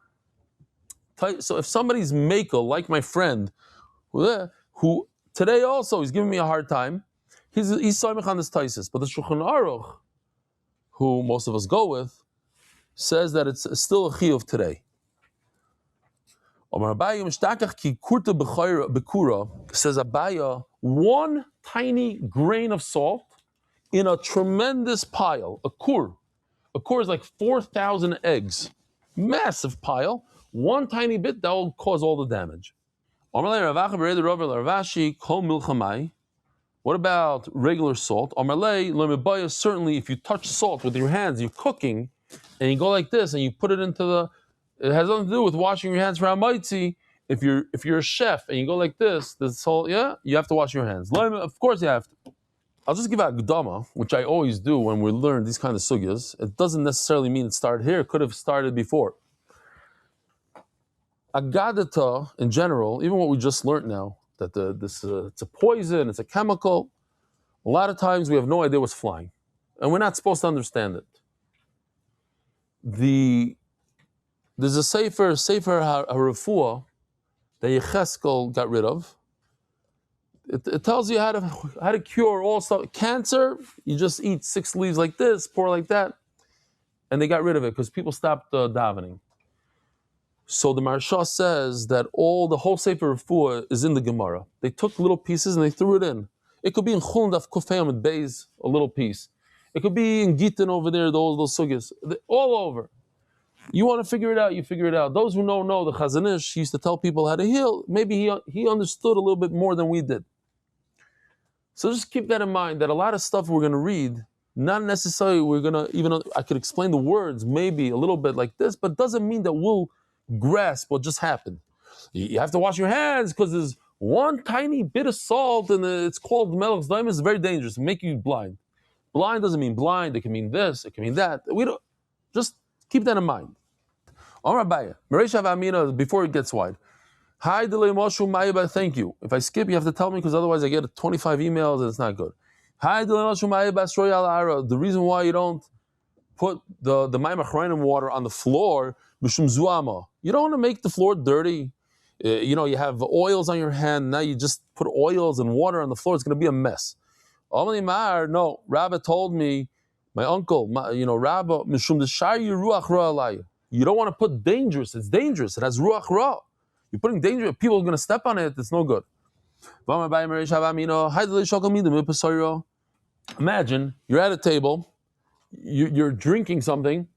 So if somebody's makel, like my friend, who today also he's giving me a hard time, he's soymech on this taisis. But the Shulchan Aruch, who most of us go with, says that it's still a chiyuv today. Says Abaya, one tiny grain of salt in a tremendous pile, a kur. A kur is like 4,000 eggs, massive pile. One tiny bit that will cause all the damage. What about regular salt? Certainly, if you touch salt with your hands, you're cooking, and you go like this, and you put it into it has nothing to do with washing your hands for hamaitzi. If you're a chef and you go like this, the salt, you have to wash your hands. Of course you have to. I'll just give out a gedama, which I always do when we learn these kind of sugyas. It doesn't necessarily mean it started here. It could have started before. Agadata, in general, even what we just learned now, that it's a poison, it's a chemical, a lot of times we have no idea what's flying. And we're not supposed to understand it. There's a Sefer HaRefuah that Yecheskel got rid of. It tells you how to cure all stuff. Cancer, you just eat 6 leaves like this, pour like that. And they got rid of it because people stopped davening. So the Maharsha says that the whole Sefer Refuah is in the Gemara. They took little pieces and they threw it in. It could be in Chullin Daf Kufayim with Beis, a little piece. It could be in Gittin over there, those sugyas, all over. You want to figure it out, you figure it out. Those who know, the Chazon Ish used to tell people how to heal. Maybe he understood a little bit more than we did. So just keep that in mind, that a lot of stuff we're going to read, not necessarily we're going to, even I could explain the words maybe a little bit like this, but doesn't mean that we'll grasp what just happened. You have to wash your hands because there's one tiny bit of salt and it's called Melech's Daim. It's very dangerous. It'll make you blind. Blind doesn't mean blind. It can mean this. It can mean that. We don't. Just keep that in mind. Amar Abaye, Mereisha Amina, before it gets wide. Hi, Delay Moshu Ma'ibah, thank you. If I skip, you have to tell me because otherwise I get 25 emails and it's not good. Hi, Delay Moshu Ma'ibah, Sroy Al Ara. The reason why you don't put the Mayim Achrayim water on the floor, Mishum Zuama. You don't want to make the floor dirty. You have oils on your hand. Now you just put oils and water on the floor. It's going to be a mess. No, Rabbi told me, my uncle, Rabbi, Mishum Deshayi Ruach Ra Alai. You don't want to put dangerous. It's dangerous. It has Ruach Ra. You're putting danger. People are going to step on it. It's no good. Imagine you're at a table, you're drinking something,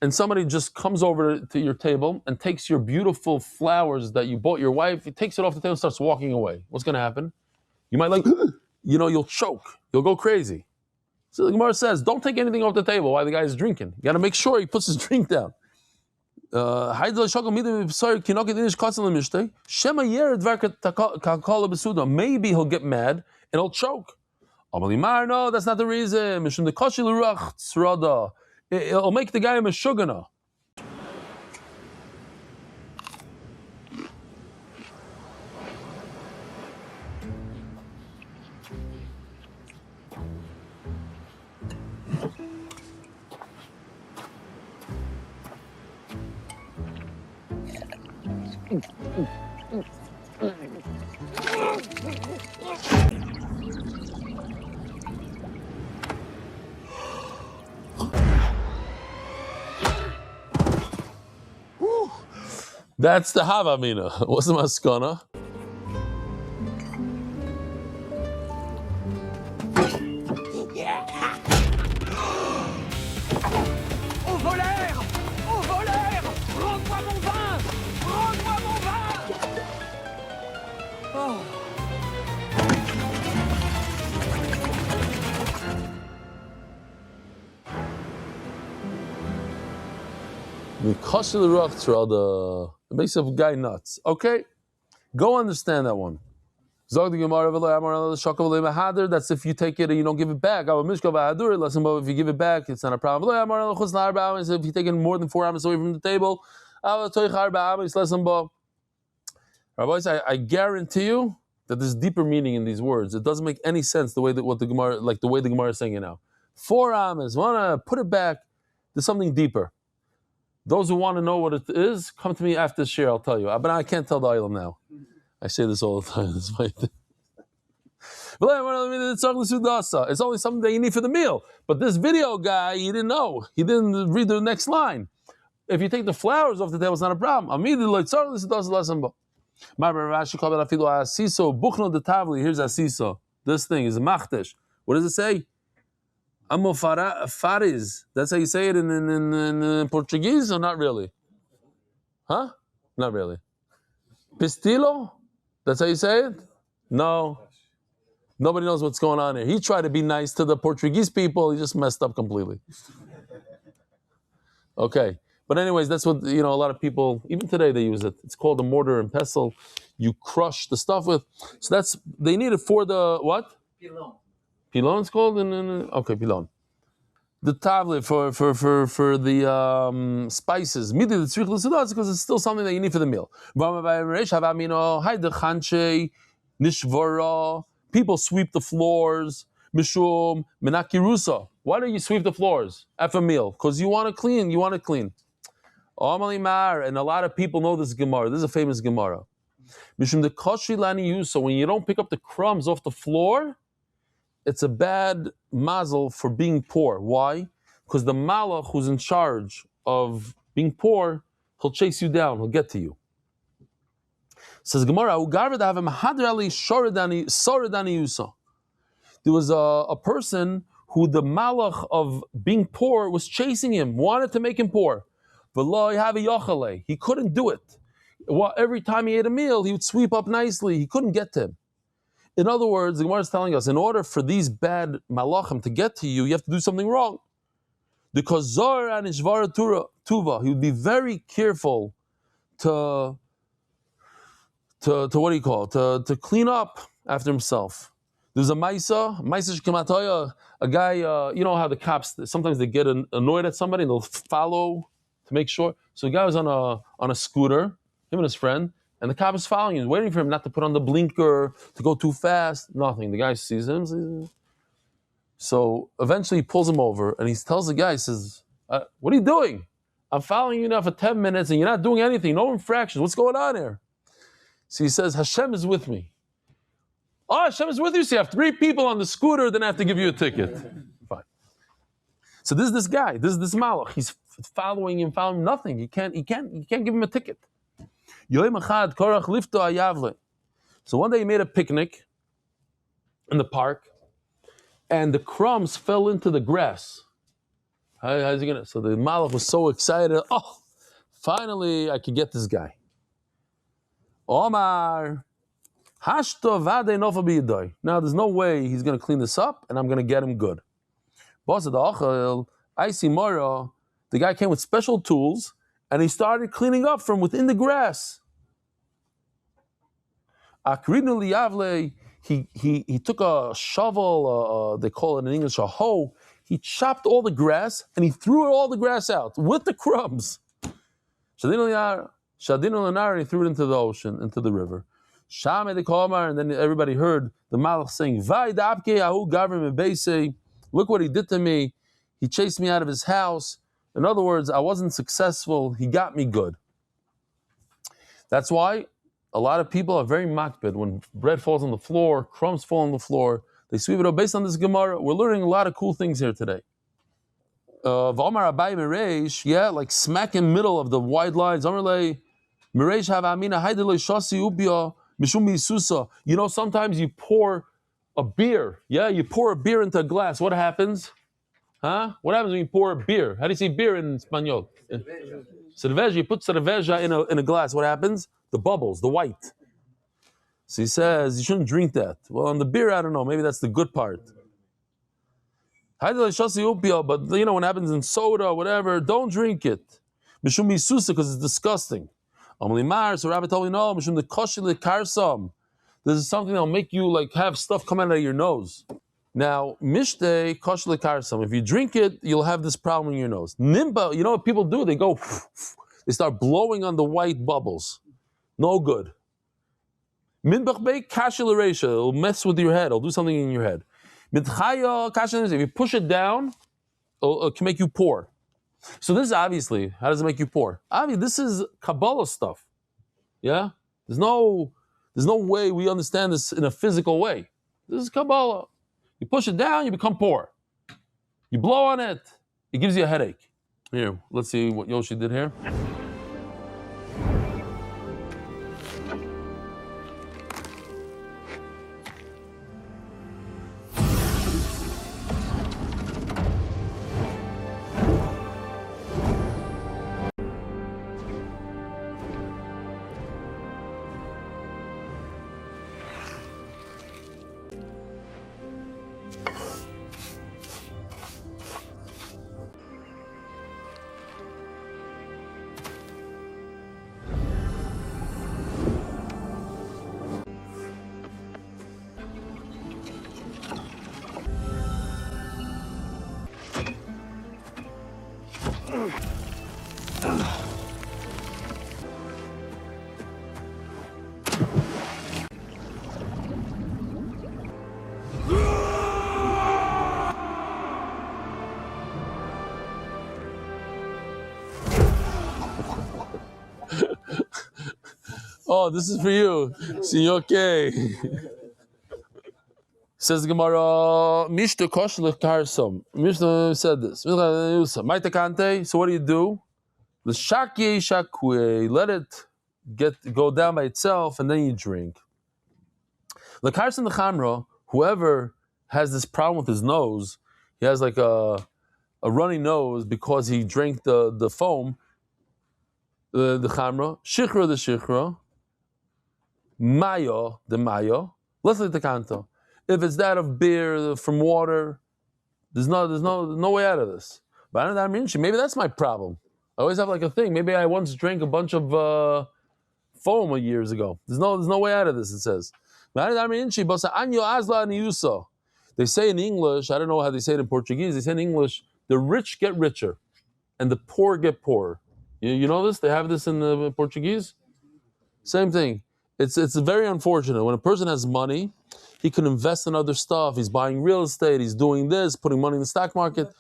and somebody just comes over to your table and takes your beautiful flowers that you bought your wife. He takes it off the table and starts walking away. What's going to happen? You might you'll choke. You'll go crazy. So the Gemara says, don't take anything off the table while the guy is drinking. You got to make sure he puts his drink down. Maybe he'll get mad and he'll choke. No, that's not the reason. It'll make the guy a meshugana. That's the Havamina. What's the maskana? Au volaire! Au volaire! Rends-moi mon vin! Rends-moi mon vin! Oh. It makes a guy nuts. Okay, go understand that one. That's if you take it and you don't give it back. But if you give it back, it's not a problem. If you take it more than 4 hours away from the table, Rabbis, I guarantee you that there's deeper meaning in these words. It doesn't make any sense the way that the way the Gemara is saying it now. 4 hours, wanna put it back. There's something deeper. Those who want to know what it is, come to me after the share. I'll tell you. But I can't tell the Ilam now. I say this all the time. That's my thing. It's only something that you need for the meal. But this video guy, he didn't know. He didn't read the next line. If you take the flowers off the table, it's not a problem. Here's asiso. This thing is a machdesh. What does it say? Fariz. That's how you say it in Portuguese, or not really? Huh? Not really. Pistilo? That's how you say it? No. Nobody knows what's going on here. He tried to be nice to the Portuguese people. He just messed up completely. Okay. But anyways, that's what, a lot of people, even today they use it. It's called a mortar and pestle. You crush the stuff with. So they need it for the, what? Pilon. Pilon it's called? Okay, pilon. The tablet for the spices. Because it's still something that you need for the meal. People sweep the floors. Mishum menakirusa. Why do you sweep the floors after a meal? Because you want to clean. And a lot of people know this Gemara. This is a famous Gemara. Mishum the koshi lani yusa. When you don't pick up the crumbs off the floor, it's a bad mazel for being poor. Why? Because the malach who's in charge of being poor, he'll chase you down. He'll get to you. Says Gemara, there was a person who the malach of being poor was chasing him, wanted to make him poor. He couldn't do it. Every time he ate a meal, he would sweep up nicely. He couldn't get to him. In other words, the Gemara is telling us, in order for these bad malachim to get to you, you have to do something wrong. Because Zor and Ishvara Tuva, he would be very careful to what do you call it? To clean up after himself. There's a Maisa Shkemataya, a guy, you know how the cops, sometimes they get annoyed at somebody and they'll follow to make sure. So the guy was on a scooter, him and his friend, and the cop is following him, waiting for him not to put on the blinker, to go too fast, nothing. The guy sees him. So eventually he pulls him over and he tells the guy, he says, what are you doing? I'm following you now for 10 minutes and you're not doing anything, no infractions. What's going on here? So he says, Hashem is with me. Oh, Hashem is with you. So you have 3 people on the scooter, then I have to give you a ticket. Fine. So this is this guy, this malach. He's following nothing. You can't give him a ticket. So one day he made a picnic in the park, and the crumbs fell into the grass. How's he gonna? So the malach was so excited. Oh, finally I could get this guy. Omar, now there's no way he's gonna clean this up, and I'm gonna get him good. I see Mara. The guy came with special tools, and he started cleaning up from within the grass. Akrinu liyavle, he took a shovel, they call it in English a hoe. He chopped all the grass and he threw all the grass out with the crumbs. Shadinu lanar, and he threw it into the ocean, into the river. Shame the Komar, and then everybody heard the Malach saying, Vai dabke ahu gavrim ebeisei. Look what he did to me. He chased me out of his house. In other words, I wasn't successful. He got me good. That's why a lot of people are very makbid. When bread falls on the floor, crumbs fall on the floor, they sweep it up. Based on this Gemara, we're learning a lot of cool things here today. V'omar Abai Mereish, yeah, like smack in the middle of the wide lines. Omerle Mereish have amina haidelei shasi ubia mishum misusa. You know, sometimes you pour a beer. Yeah, you pour a beer into a glass. What happens? Huh? What happens when you pour a beer? How do you say beer in Spanish? Cerveja. You put cerveja in a glass. What happens? The bubbles, the white. So he says you shouldn't drink that. Well, on the beer, I don't know. Maybe that's the good part. But you know, when it happens in soda or whatever, don't drink it. Mishum misusa, because it's disgusting. So Rabbi told me, no, mishum the koshel karsam. This is something that'll make you like have stuff come out of your nose. Now, mishte koshel karsam. If you drink it, you'll have this problem in your nose. Nimba, you know what people do? They go, they start blowing on the white bubbles. No good. Minbach be kashel eresha. It'll mess with your head. It'll do something in your head. If you push it down, it can make you poor. So this is obviously, how does it make you poor? Obviously, this is Kabbalah stuff. Yeah? There's no way we understand this in a physical way. This is Kabbalah. You push it down, you become poor. You blow on it, it gives you a headache. Here, let's see what Yoshi did here. Oh, this is for you. See, okay. Says the Gemara, Mishta Koshlich Tarsam. Mishta said this. So what do? The Shakye Shakwe, let it go down by itself, and then you drink. The Karsan the Chamra, whoever has this problem with his nose, he has like a runny nose because he drank the foam, the Chamra, Shichra the Shichra, Mayo the Mayo, let's look at the Kanto. If it's that of beer from water, there's no way out of this. But I don't know, maybe that's my problem. I always have like a thing. Maybe I once drank a bunch of foam years ago. There's no way out of this, it says. They say in English, I don't know how they say it in Portuguese, they say in English, the rich get richer and the poor get poorer. You know this? They have this in the Portuguese? Same thing. It's very unfortunate. When a person has money, he can invest in other stuff. He's buying real estate, he's doing this, putting money in the stock market.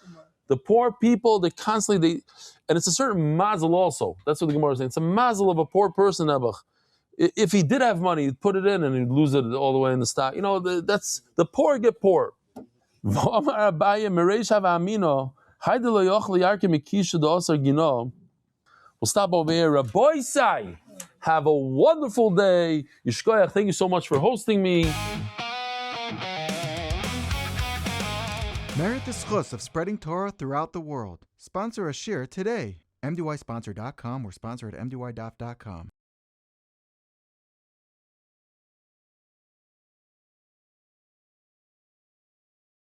The poor people, they constantly, and it's a certain mazel also. That's what the Gemara is saying. It's a mazel of a poor person, Nebuch. If he did have money, he'd put it in and he'd lose it all the way in the stock. You know, that's the poor get poor. We'll stop over here. Rabbi Sai, have a wonderful day. Yishkoyach, thank you so much for hosting me. Merit the schus of spreading Torah throughout the world. Sponsor a shir today. MDYsponsor.com or sponsor at MDYDaf.com.